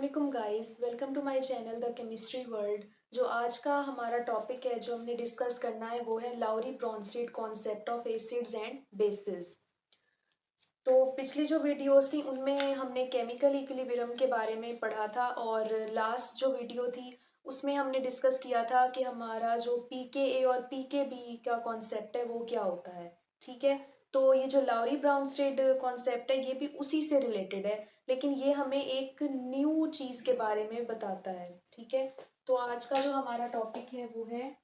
वालेकुम guys, welcome to my channel the chemistry world. जो आज का हमारा टॉपिक है जो हमने डिस्कस करना है वो है Lowry Bronsted concept of acids and basis. तो पिछली जो वीडियोस थी उनमें हमने केमिकल इक्विलिब्रियम के बारे में पढ़ा था और लास्ट जो वीडियो थी उसमें हमने डिस्कस किया था कि हमारा जो pKa और pKb का कॉन्सेप्ट है वो क्या होता है। ठीक है, तो ये जो लाउरी ब्राउनस्टेड कॉन्सेप्ट है ये भी उसी से रिलेटेड है, लेकिन ये हमें एक न्यू चीज़ के बारे में बताता है। ठीक है, तो आज का जो हमारा टॉपिक है वो है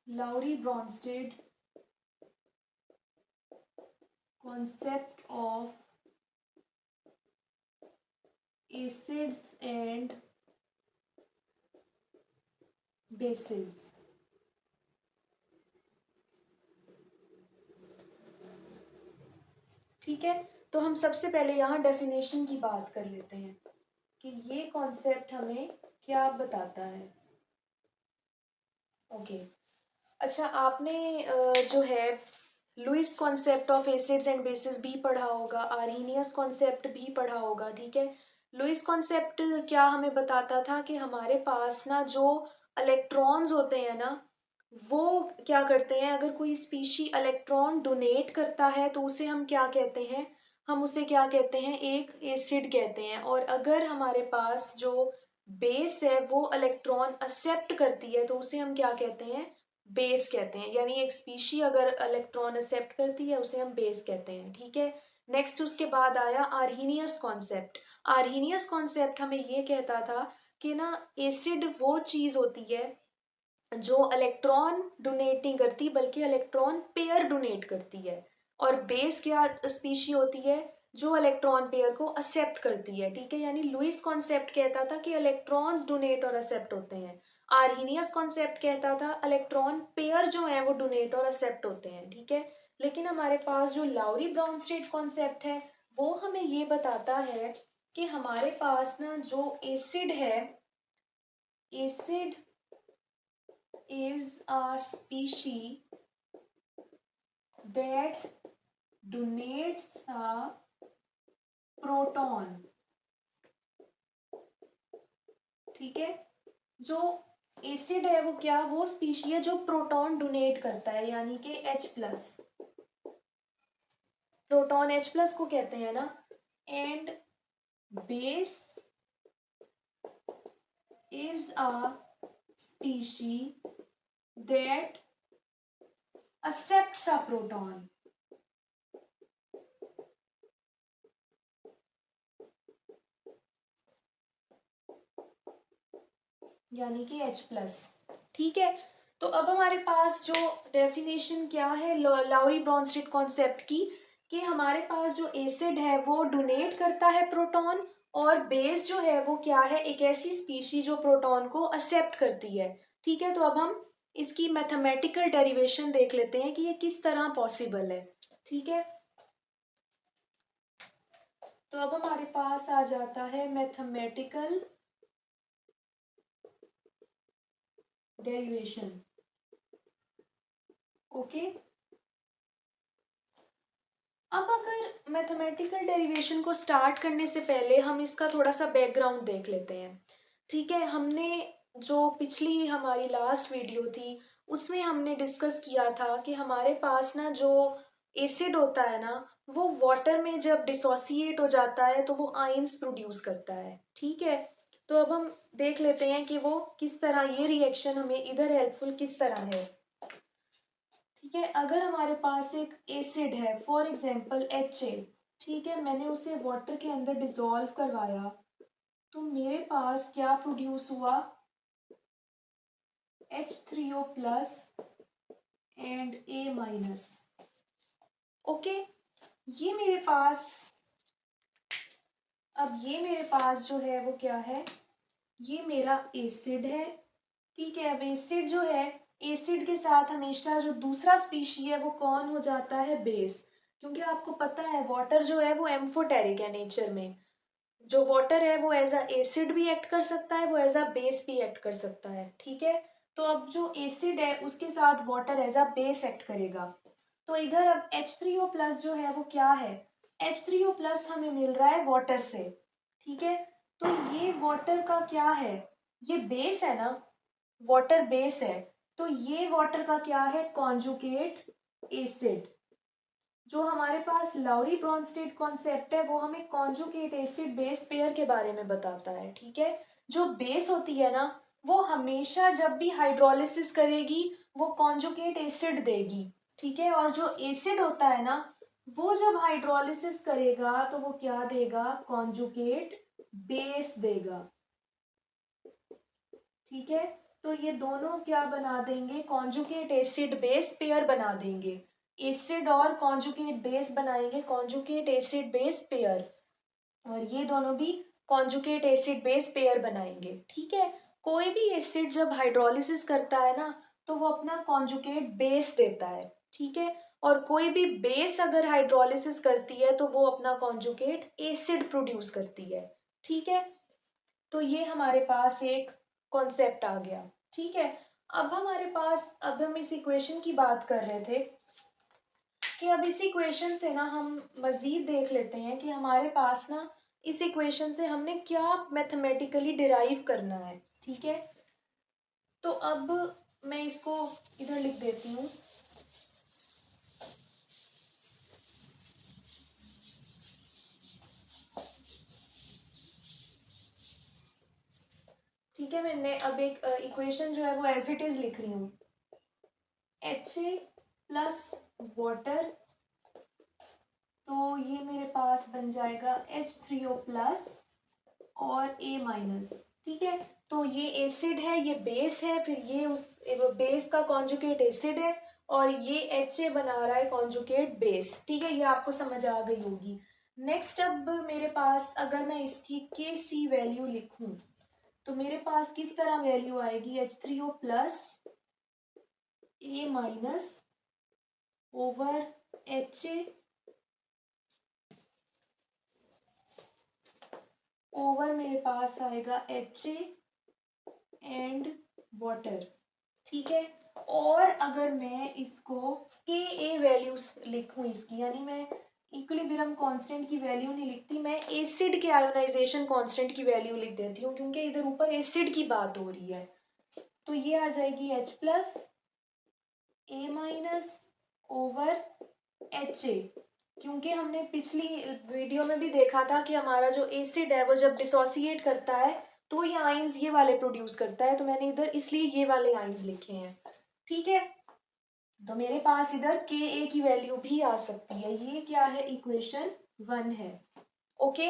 Lowry Bronsted concept of acids and bases. ठीक है, तो हम सबसे पहले यहाँ डेफिनेशन की बात कर लेते हैं कि ये कॉन्सेप्ट हमें क्या बताता है। ओके, अच्छा आपने जो है Lewis concept of acids and bases भी पढ़ा होगा, आर्हीनियस कॉन्सेप्ट भी पढ़ा होगा। ठीक है, लुईस कॉन्सेप्ट क्या हमें बताता था कि हमारे पास ना जो इलेक्ट्रॉन्स होते हैं ना वो क्या करते हैं, अगर कोई स्पीशी इलेक्ट्रॉन डोनेट करता है तो उसे हम क्या कहते हैं, हम उसे क्या कहते हैं, एक एसिड कहते हैं। और अगर हमारे पास जो बेस है वो इलेक्ट्रॉन एक्सेप्ट करती है तो उसे हम क्या कहते हैं, बेस कहते हैं। यानी एक स्पीशी अगर इलेक्ट्रॉन एक्सेप्ट करती है उसे हम बेस कहते हैं। ठीक है, नेक्स्ट उसके बाद आया आर्हीनियस कॉन्सेप्ट। आर्हीनियस कॉन्सेप्ट हमें ये कहता था कि ना एसिड वो चीज़ होती है जो इलेक्ट्रॉन डोनेट नहीं करती बल्कि इलेक्ट्रॉन पेयर डोनेट करती है, और बेस क्या स्पीशी होती है जो इलेक्ट्रॉन पेयर को एक्सेप्ट करती है। ठीक है, यानी लुईस कॉन्सेप्ट कहता था कि इलेक्ट्रॉन्स डोनेट और एक्सेप्ट होते हैं, आर्हीनियस कॉन्सेप्ट कहता था इलेक्ट्रॉन पेयर जो है वो डोनेट और एक्सेप्ट होते हैं। ठीक है, लेकिन हमारे पास जो लाउरी ब्राउनस्टेड कॉन्सेप्ट है वो हमें ये बताता है कि हमारे पास ना जो एसिड है, acid is a species that donates a proton। ठीक है, जो एसिड है वो क्या, वो स्पीशी है जो प्रोटॉन डोनेट करता है, यानी कि H+। प्रोटॉन H+ को कहते हैं ना। And base is a species that accepts a proton। यानी कि H+। ठीक है, तो अब हमारे पास जो डेफिनेशन क्या है लाउरी ब्राउनस्टेड कॉन्सेप्ट की, कि हमारे पास जो एसिड है वो डोनेट करता है प्रोटॉन, और बेस जो है वो क्या है, एक ऐसी स्पीशी जो प्रोटॉन को एक्सेप्ट करती है। ठीक है, तो अब हम इसकी मैथमेटिकल डेरिवेशन देख लेते हैं कि ये किस तरह पॉसिबल है। ठीक है, तो अब हमारे पास आ जाता है मैथमेटिकल डेरिवेशन। ओके, अब अगर मैथमेटिकल डेरिवेशन को स्टार्ट करने से पहले हम इसका थोड़ा सा बैकग्राउंड देख लेते हैं। ठीक है, हमने जो पिछली हमारी लास्ट वीडियो थी उसमें हमने डिस्कस किया था कि हमारे पास ना जो एसिड होता है ना वो वाटर में जब डिसोसिएट हो जाता है तो वो आयंस प्रोड्यूस करता है। ठीक है, तो अब हम देख लेते हैं कि वो किस तरह, ये रिएक्शन हमें इधर हेल्पफुल किस तरह है। ठीक है, अगर हमारे पास एक एसिड है फॉर एग्जांपल HA, ठीक है, मैंने उसे वाटर के अंदर डिसॉल्व करवाया तो मेरे पास क्या प्रोड्यूस हुआ, H3O+ एंड A-। ओके, ये मेरे पास, अब ये मेरे पास जो है वो क्या है, ये मेरा एसिड है। ठीक है, अब एसिड जो है, एसिड के साथ हमेशा जो दूसरा स्पीशी है वो कौन हो जाता है, बेस। क्योंकि आपको पता है वाटर जो है वो एम्फोटेरिक है नेचर में। जो वाटर है वो एज अ एसिड भी एक्ट कर सकता है, वो एज अ बेस भी एक्ट कर सकता है। ठीक है, तो अब जो एसिड है उसके साथ water as a base act करेगा। तो इधर अब H3O+ जो है वो क्या है, H3O+ हमें मिल रहा है वाटर से, ठीक है। तो ये वाटर का क्या है, ये बेस है ना, वाटर बेस है। तो ये वाटर का क्या है, कॉन्जुगेट एसिड। जो हमारे पास लाउरी ब्रॉन्स्टेड कॉन्सेप्ट है वो हमें कॉन्जुगेट एसिड बेस पेयर के बारे में बताता है, ठीक है। जो बेस होती है ना वो हमेशा जब भी हाइड्रोलिसिस करेगी वो कॉन्जुगेट एसिड देगी, ठीक है। और जो एसिड होता है ना वो जब हाइड्रोलिसिस करेगा तो वो क्या देगा, कॉन्जुगेट बेस देगा, ठीक है। तो ये दोनों क्या बना देंगे, कॉन्जुगेट एसिड बेस पेयर बना देंगे। एसिड और कॉन्जुगेट बेस बनाएंगे कॉन्जुगेट एसिड बेस पेयर, और ये दोनों भी कॉन्जुगेट एसिड बेस पेयर बनाएंगे, ठीक है। कोई भी एसिड जब हाइड्रोलिसिस करता है ना तो वो अपना कॉन्जुगेट बेस देता है, ठीक है। और कोई भी बेस अगर हाइड्रोलिसिस करती है तो वो अपना कॉन्जुगेट एसिड प्रोड्यूस करती है, ठीक है। तो ये हमारे पास एक कॉन्सेप्ट आ गया, ठीक है। अब हमारे पास, अब हम इस इक्वेशन की बात कर रहे थे कि अब इस इक्वेशन से ना हम मजीद देख लेते हैं कि हमारे पास ना इस इक्वेशन से हमने क्या मैथमेटिकली डिराइव करना है, ठीक है। तो अब मैं इसको इधर लिख देती हूँ। ठीक है, मैंने अब एक इक्वेशन जो है वो एज इट इज लिख रही हूँ। HA प्लस वाटर, तो ये मेरे पास बन जाएगा H3O+ और A-, ठीक है। तो ये एसिड है, ये बेस है, फिर ये उस बेस का कॉन्जुगेट एसिड है, और ये HA बना रहा है कॉन्जुगेट बेस, ठीक है। ये आपको समझ आ गई होगी। नेक्स्ट अब मेरे पास अगर मैं इसकी Kc वैल्यू लिखूं तो मेरे पास किस तरह वैल्यू आएगी, H3O+ A- over HA over मेरे पास आएगा HA एंड वाटर, ठीक है। और अगर मैं इसको Ka वैल्यूज लिखूं इसकी, यानी मैं इक्विलिब्रियम कांस्टेंट की वैल्यू नहीं लिखती, मैं एसिड के आयोनाइजेशन कांस्टेंट की वैल्यू लिख देती हूँ, क्योंकि इधर ऊपर एसिड की बात हो रही है। तो ये आ जाएगी H+ A- ओवर HA। क्योंकि हमने पिछली वीडियो में भी देखा था कि हमारा जो एसिड है वो जब डिसोसिएट करता है तो ये आइंस ये वाले प्रोड्यूस करता है, तो मैंने इधर इसलिए ये वाले आइंस लिखे हैं, ठीक है। तो मेरे पास इधर Ka की वैल्यू भी आ सकती है। ये क्या है, इक्वेशन 1 है, ओके।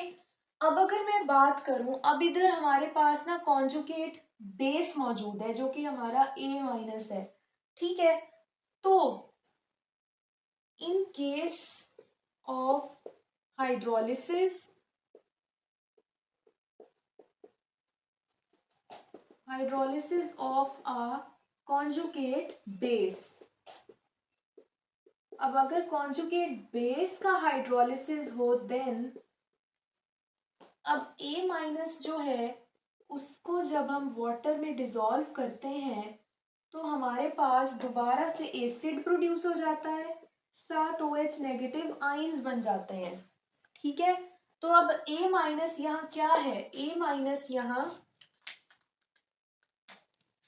अब अगर मैं बात करूं, अब इधर हमारे पास ना कॉन्जुगेट बेस मौजूद है जो कि हमारा A- है, ठीक है। तो in case of hydrolysis of a conjugate base, अब अगर कॉन्जुगेट बेस का हाइड्रोलिसिस हो देन अब A- जो है उसको जब हम वाटर में डिसॉल्व करते हैं तो हमारे पास दोबारा से एसिड प्रोड्यूस हो जाता है, साथ OH नेगेटिव आइंस बन जाते हैं, ठीक है। तो अब A- यहाँ क्या है, यहाँ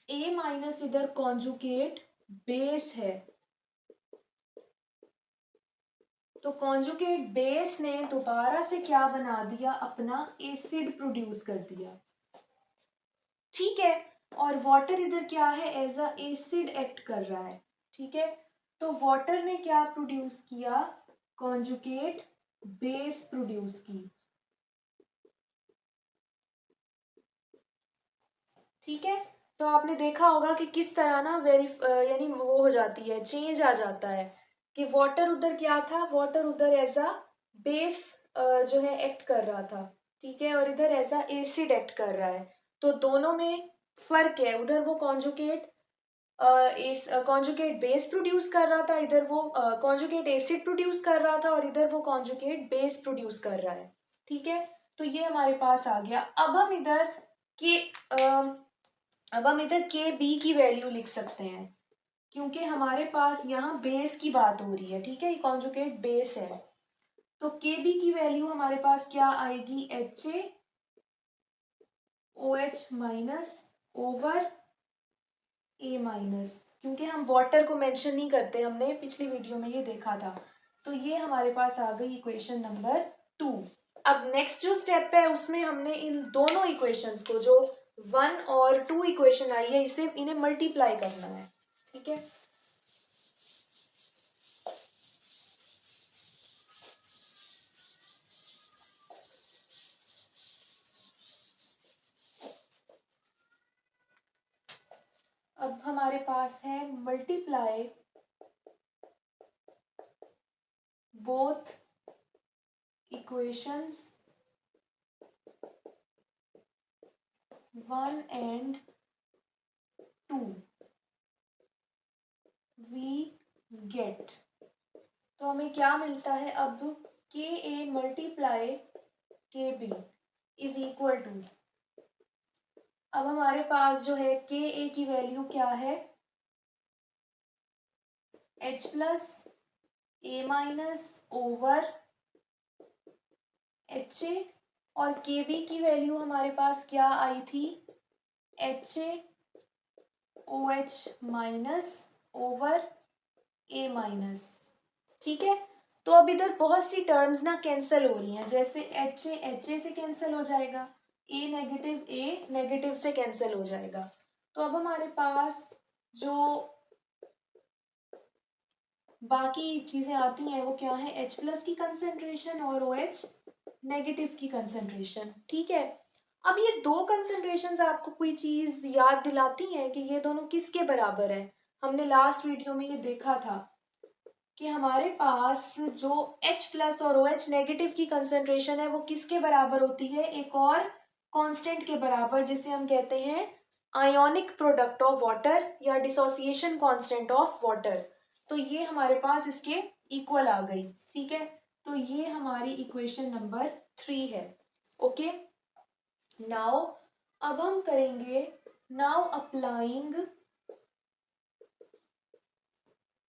A- इधर कॉन्जुगेट बेस है, तो कॉन्जुगेट बेस ने दोबारा से क्या बना दिया, अपना एसिड प्रोड्यूस कर दिया, ठीक है। और वाटर इधर क्या है, एज अ एसिड एक्ट कर रहा है, ठीक है। तो वाटर ने क्या प्रोड्यूस किया, कॉन्जुगेट बेस प्रोड्यूस की, ठीक है। तो आपने देखा होगा कि किस तरह ना यानी वो हो जाती है, चेंज आ जाता है कि वाटर उधर क्या था, वाटर उधर एज अ बेस जो है एक्ट कर रहा था, ठीक है। और इधर एज अ एसिड एक्ट कर रहा है, तो दोनों में फर्क है। उधर वो कॉन्जुगेट इस कॉन्जुगेट बेस प्रोड्यूस कर रहा था, इधर वो कॉन्जुगेट एसिड प्रोड्यूस कर रहा था, और इधर वो कॉन्जुगेट बेस प्रोड्यूस कर रहा है, ठीक है। तो ये हमारे पास आ गया। के अब हम इधर के बी की वैल्यू लिख सकते हैं, क्योंकि हमारे पास यहाँ बेस की बात हो रही है, ठीक है, ये कॉन्जुगेट बेस है। तो के बी की वैल्यू हमारे पास क्या आएगी, H A O H minus over A minus, क्योंकि हम वाटर को मेंशन नहीं करते, हमने पिछली वीडियो में ये देखा था। तो ये हमारे पास आ गई इक्वेशन नंबर 2। अब नेक्स्ट जो स्टेप है उसमें हमने इन दोनों इक्वेशंस को, जो 1 और 2 इक्वेशन आई है, इसे इन्हें मल्टीप्लाई करना है, ठीक है। अब हमारे पास है multiply both equations 1 and 2 we get. तो हमें क्या मिलता है अब, K A multiply K B is equal to, अब हमारे पास जो है के ए की वैल्यू क्या है, H plus A minus over H A, और के बी की वैल्यू हमारे पास क्या आई थी, H A O H minus over A minus, ठीक है। तो अब इधर बहुत सी टर्म्स ना कैंसिल हो रही हैं, जैसे एच ए से कैंसिल हो जाएगा, ए नेगेटिव से कैंसिल हो जाएगा। तो अब हमारे पास जो बाकी चीजें आती हैं वो क्या है, H प्लस की कंसेंट्रेशन और OH नेगेटिव की कंसेंट्रेशन, ठीक है। अब ये दो कंसेंट्रेशंस आपको कोई चीज याद दिलाती हैं कि ये दोनों किसके बराबर है। हमने लास्ट वीडियो में ये देखा था कि हमारे पास जो H प्लस और OH नेगेटिव की कंसेंट्रेशन है वो किसके बराबर होती है, एक और कांस्टेंट के बराबर, जिसे हम कहते हैं आयोनिक प्रोडक्ट ऑफ वाटर या डिसोसिएशन कांस्टेंट ऑफ वाटर। तो ये हमारे पास इसके इक्वल आ गई, ठीक है। तो ये हमारी इक्वेशन नंबर 3 है, ओके। नाउ अब हम करेंगे, now applying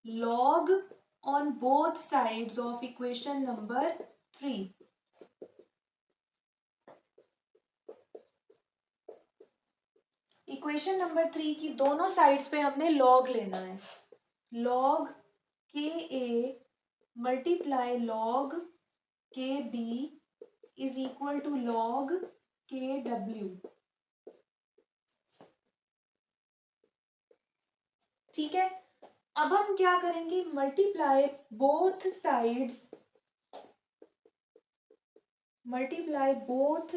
log on both sides of equation number 3। Equation number 3 की दोनों साइड्स पे हमने log लेना है, log K A multiply log K B is equal to log K W, ठीक है। अब हम क्या करेंगे, multiply both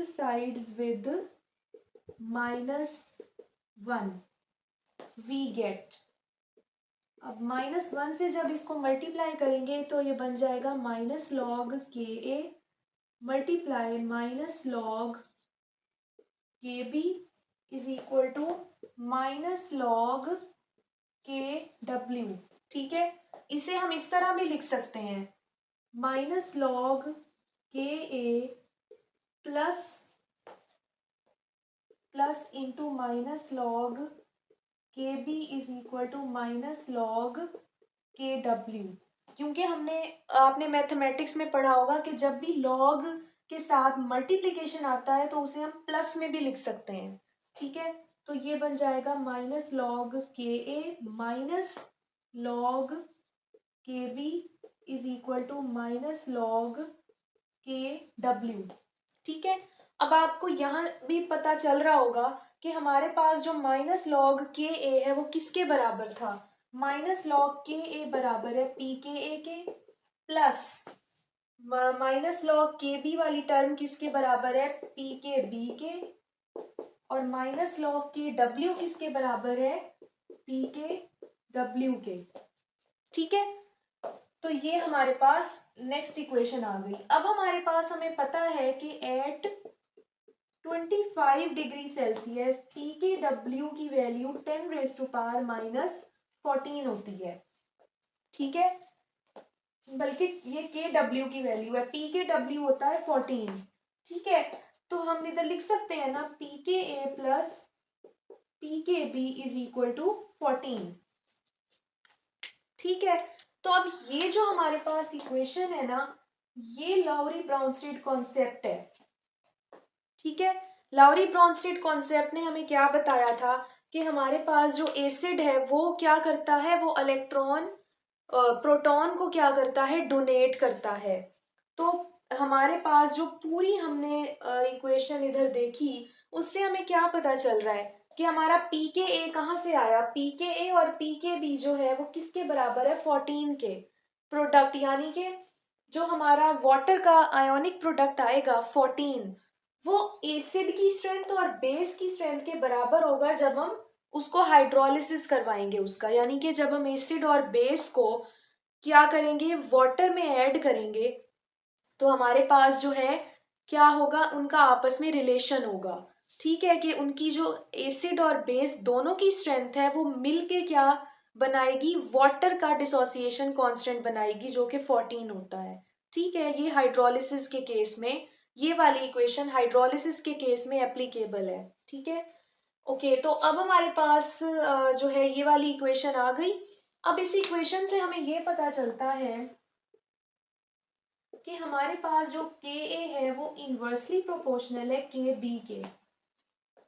sides with -1 we get. अब -1 से जब इसको मल्टीप्लाई करेंगे तो ये बन जाएगा minus log K A multiply minus log K B is equal to minus log K W, ठीक है। इसे हम इस तरह भी लिख सकते हैं, minus log K A plus into minus log K B is equal to minus log K W. क्योंकि आपने मैथमेटिक्स में पढ़ा होगा कि जब भी लॉग के साथ मल्टीप्लिकेशन आता है तो उसे हम प्लस में भी लिख सकते हैं, ठीक है। तो ये बन जाएगा minus log K A minus log K B is equal to minus log K W, ठीक है। अब आपको यहाँ भी पता चल रहा होगा कि हमारे पास जो माइनस लॉग के ए है वो किसके बराबर था, माइनस लॉग के ए बराबर है पी के ए के, plus minus log K B वाली टर्म किसके बराबर है, पी के बी के, और माइनस लॉग के डब्ल्यू किसके बराबर है, पी के डब्ल्यू के, ठीक है। तो ये हमारे पास नेक्स्ट इक्वेशन आ गई। अब हमारे पास हमें पता है कि एट 25 डिग्री सेल्सियस पी के डब्ल्यू की वैल्यू 10⁻⁻14 होती है, ठीक है। बल्कि ये के डब्ल्यू की वैल्यू है, पी के डब्ल्यू होता है 14, ठीक है। तो हम इधर लिख सकते हैं ना, पी के ए प्लस पी के बी इज इक्वल टू 14। ठीक है, तो अब ये जो हमारे पास इक्वेशन है ना, ये लाउरी ब्राउनस्टेड कॉन्सेप्ट है। ठीक है, लाउरी ब्राउनस्टेड कॉन्सेप्ट ने हमें क्या बताया था कि हमारे पास जो एसिड है वो क्या करता है, वो इलेक्ट्रॉन प्रोटॉन को क्या करता है, डोनेट करता है। तो हमारे पास जो पूरी हमने इक्वेशन इधर देखी, उससे हमें क्या पता चल रहा है कि हमारा पी के ए कहाँ से आया, पी के ए और पी के बी जो है वो किसके बराबर है, 14 के। प्रोडक्ट यानी कि जो हमारा वाटर का आयोनिक प्रोडक्ट आएगा 14, वो एसिड की स्ट्रेंथ और बेस की स्ट्रेंथ के बराबर होगा जब हम उसको हाइड्रोलिसिस करवाएंगे उसका, यानी कि जब हम एसिड और बेस को क्या करेंगे, वाटर में ऐड करेंगे, तो हमारे पास जो है क्या होगा, उनका आपस में रिलेशन होगा। ठीक है, कि उनकी जो एसिड और बेस दोनों की स्ट्रेंथ है वो मिलके क्या बनाएगी, वाटर का डिसोसिएशन कांस्टेंट बनाएगी जो कि 14 होता है। ठीक है, ये हाइड्रोलिसिस के केस में, ये वाली इक्वेशन हाइड्रोलिसिस के केस में एप्लीकेबल है। ठीक है, ओके, तो अब हमारे पास जो है ये वाली इक्वेशन आ गई। अब इस इक्वेशन से हमें ये पता चलता है कि हमारे पास जो के ए है वो इनवर्सली प्रोपोर्शनल है के बी के।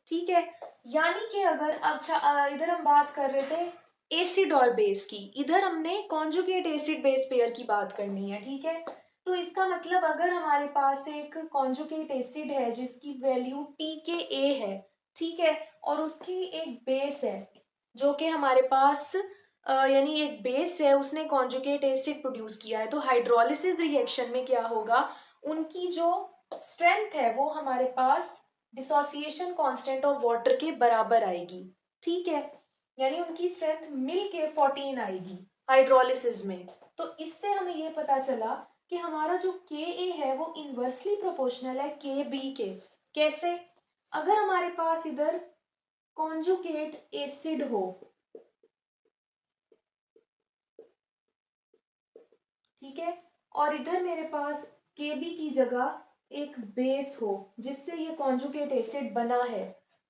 ठीक है, यानी कि अगर अच्छा इधर हम बात कर रहे थे एसिड और बेस की, इधर हमने कॉन्जुगेट एसिड बेस पेयर की बात करनी है। ठीक है, तो इसका मतलब अगर हमारे पास एक कॉन्जुगेट एसिड है जिसकी वैल्यू पी के ए है, ठीक है, और उसकी एक बेस है जो कि हमारे पास यानी एक बेस है, उसने कॉन्जुगेट एसिड प्रोड्यूस किया है, तो हाइड्रोलिसिस रिएक्शन में क्या होगा, उनकी जो स्ट्रेंथ है वो हमारे पास डिसोसिएशन कांस्टेंट ऑफ वाटर के बराबर आएगी। ठीक है, यानी उनकी स्ट्रेंथ मिल के 14 आएगी हाइड्रोलिसिस में। तो इससे हमें ये पता चला कि हमारा जो के ए है वो इनवर्सली प्रोपोर्शनल है के बी के। कैसे, अगर हमारे पास इधर कॉन्जुगेट एसिड हो, ठीक है, और इधर मेरे पास के बी की जगह एक बेस हो जिससे ये कॉन्जुगेट एसिड बना है।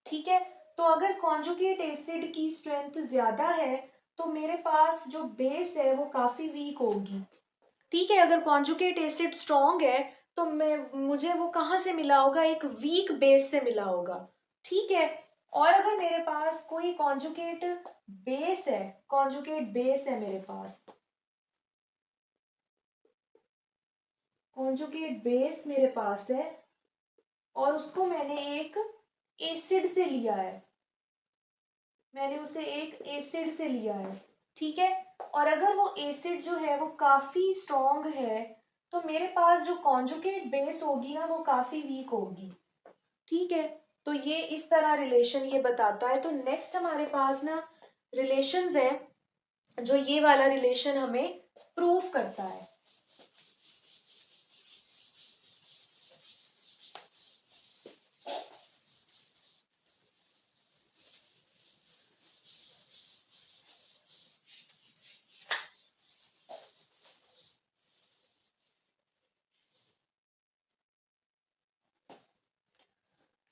ठीक है, तो अगर कॉन्जुगेट एसिड की स्ट्रेंथ ज्यादा है तो मेरे पास जो बेस है वो काफी वीक होगी। ठीक है, अगर कॉन्जुगेट एसिड स्ट्रॉन्ग है तो मैं मुझे वो कहाँ से मिला होगा, एक वीक बेस से मिला होगा। ठीक है, और अगर मेरे पास कोई कॉन्जुगेट बेस है, कॉन्जुगेट बेस है मेरे पास, कॉन्जुगेट बेस मेरे पास है और उसको मैंने एक एसिड से लिया है, मैंने उसे एक एसिड से लिया है। ठीक है, और अगर वो एसिड जो है वो काफी स्ट्रॉन्ग है तो मेरे पास जो कॉन्जुगेट बेस होगी ना वो काफी वीक होगी। ठीक है, तो ये इस तरह रिलेशन ये बताता है। तो नेक्स्ट हमारे पास ना रिलेशंस है, जो ये वाला रिलेशन हमें प्रूफ करता है।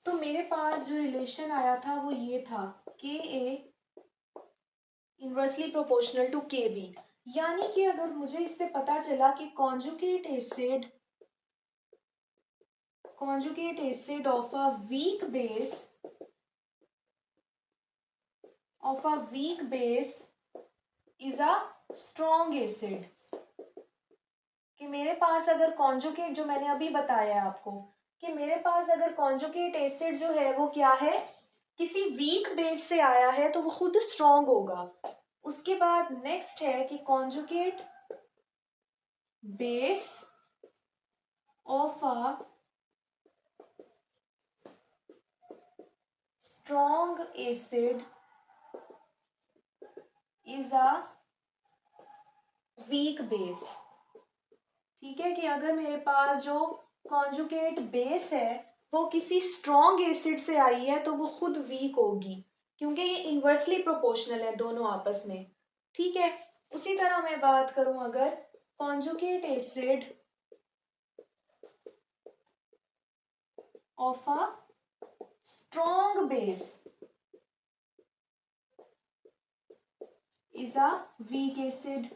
तो मेरे पास जो रिलेशन आया था वो ये था, के ए इनवर्सली प्रोपोर्शनल टू के बी, यानी कि अगर मुझे इससे पता चला कि conjugate acid of a weak base is a strong acid, कि मेरे पास अगर कॉन्जुगेट, जो मैंने अभी बताया आपको, कि मेरे पास अगर कॉन्जुगेट एसिड जो है वो क्या है, किसी वीक बेस से आया है तो वो खुद स्ट्रॉन्ग होगा। उसके बाद नेक्स्ट है कि conjugate base of a strong acid is a weak base। ठीक है, कि अगर मेरे पास जो कॉन्जुगेट बेस है वो किसी स्ट्रॉन्ग एसिड से आई है तो वो खुद वीक होगी, क्योंकि ये इनवर्सली प्रोपोर्शनल है दोनों आपस में। ठीक है, उसी तरह मैं बात करूं, अगर conjugate acid of a strong base is a weak acid,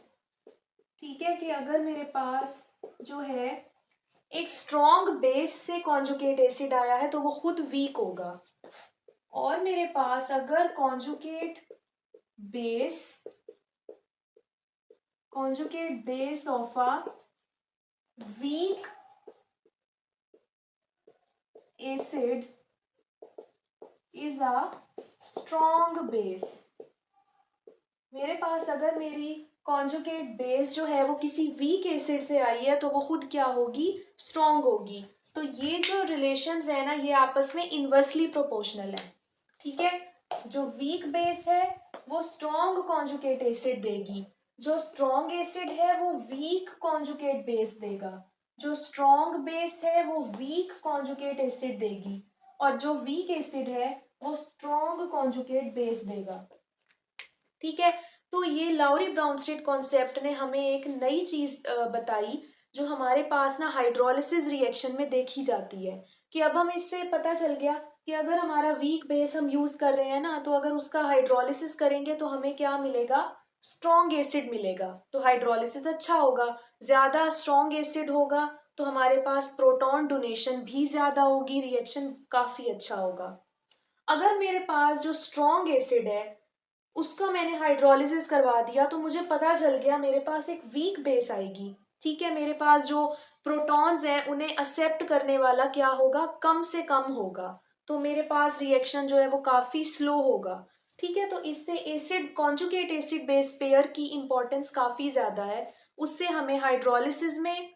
ठीक है, कि अगर मेरे पास जो है एक स्ट्रॉन्ग बेस से कॉन्जुगेट एसिड आया है तो वो खुद वीक होगा, और मेरे पास अगर base conjugate base of a weak acid is a strong base, मेरे पास अगर मेरी कॉन्जुगेट बेस जो है वो किसी वीक एसिड से आई है तो वो खुद क्या होगी, स्ट्रॉन्ग होगी। तो ये जो रिलेशंस है ना, ये आपस में इनवर्सली प्रोपोर्शनल है। ठीक है, जो वीक बेस है वो स्ट्रॉन्ग कॉन्जुगेट एसिड देगी, जो स्ट्रॉन्ग एसिड है वो वीक कॉन्जुगेट बेस देगा, जो स्ट्रॉन्ग बेस है वो वीक कॉन्जुगेट एसिड देगी, और जो वीक एसिड है वो स्ट्रॉन्ग कॉन्जुगेट बेस देगा। ठीक है, तो ये लाउरी ब्राउनस्टेड कॉन्सेप्ट ने हमें एक नई चीज बताई, जो हमारे पास ना हाइड्रोलिसिस रिएक्शन में देखी जाती है। कि अब हम इससे पता चल गया कि अगर हमारा वीक बेस हम यूज कर रहे हैं ना, तो अगर उसका हाइड्रोलिसिस करेंगे तो हमें क्या मिलेगा, स्ट्रॉन्ग एसिड मिलेगा। तो हाइड्रोलिसिस अच्छा होगा, ज्यादा स्ट्रॉन्ग एसिड होगा तो हमारे पास प्रोटॉन डोनेशन भी ज्यादा होगी, रिएक्शन काफी अच्छा होगा। अगर मेरे पास जो स्ट्रॉन्ग एसिड है उसका मैंने हाइड्रोलिसिस करवा दिया तो मुझे पता चल गया मेरे पास एक वीक बेस आएगी। ठीक है, मेरे पास जो प्रोटॉन्स हैं उन्हें एक्सेप्ट करने वाला क्या होगा, कम से कम होगा, तो मेरे पास रिएक्शन जो है वो काफी स्लो होगा। ठीक है, तो इससे acid conjugate acid base pair की इंपॉर्टेंस काफी ज्यादा है, उससे हमें हाइड्रोलिसिस में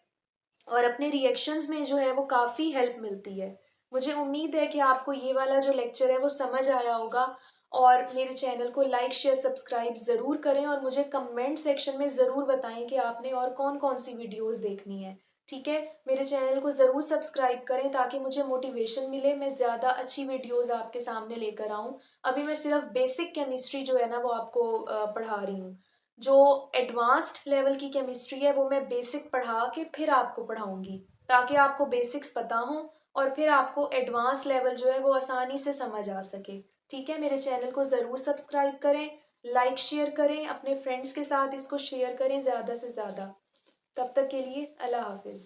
और अपने रिएक्शंस में जो है वो काफ़ी हेल्प मिलती है। मुझे उम्मीद है कि आपको ये वाला जो लेक्चर है वो समझ आया होगा, और मेरे चैनल को लाइक शेयर सब्सक्राइब ज़रूर करें, और मुझे कमेंट सेक्शन में ज़रूर बताएं कि आपने और कौन कौन सी वीडियोस देखनी है। ठीक है, मेरे चैनल को ज़रूर सब्सक्राइब करें ताकि मुझे मोटिवेशन मिले, मैं ज़्यादा अच्छी वीडियोस आपके सामने लेकर आऊँ। अभी मैं सिर्फ बेसिक केमिस्ट्री जो है ना वो आपको पढ़ा रही हूँ। जो एडवांस्ड लेवल की केमिस्ट्री है वो मैं बेसिक पढ़ा के फिर आपको पढ़ाऊंगी, ताकि आपको बेसिक्स पता हो और फिर आपको एडवांस लेवल जो है वो आसानी से समझ आ सके। ठीक है, मेरे चैनल को ज़रूर सब्सक्राइब करें, लाइक शेयर करें, अपने फ्रेंड्स के साथ इसको शेयर करें ज़्यादा से ज़्यादा। तब तक के लिए अल्लाह हाफिज़।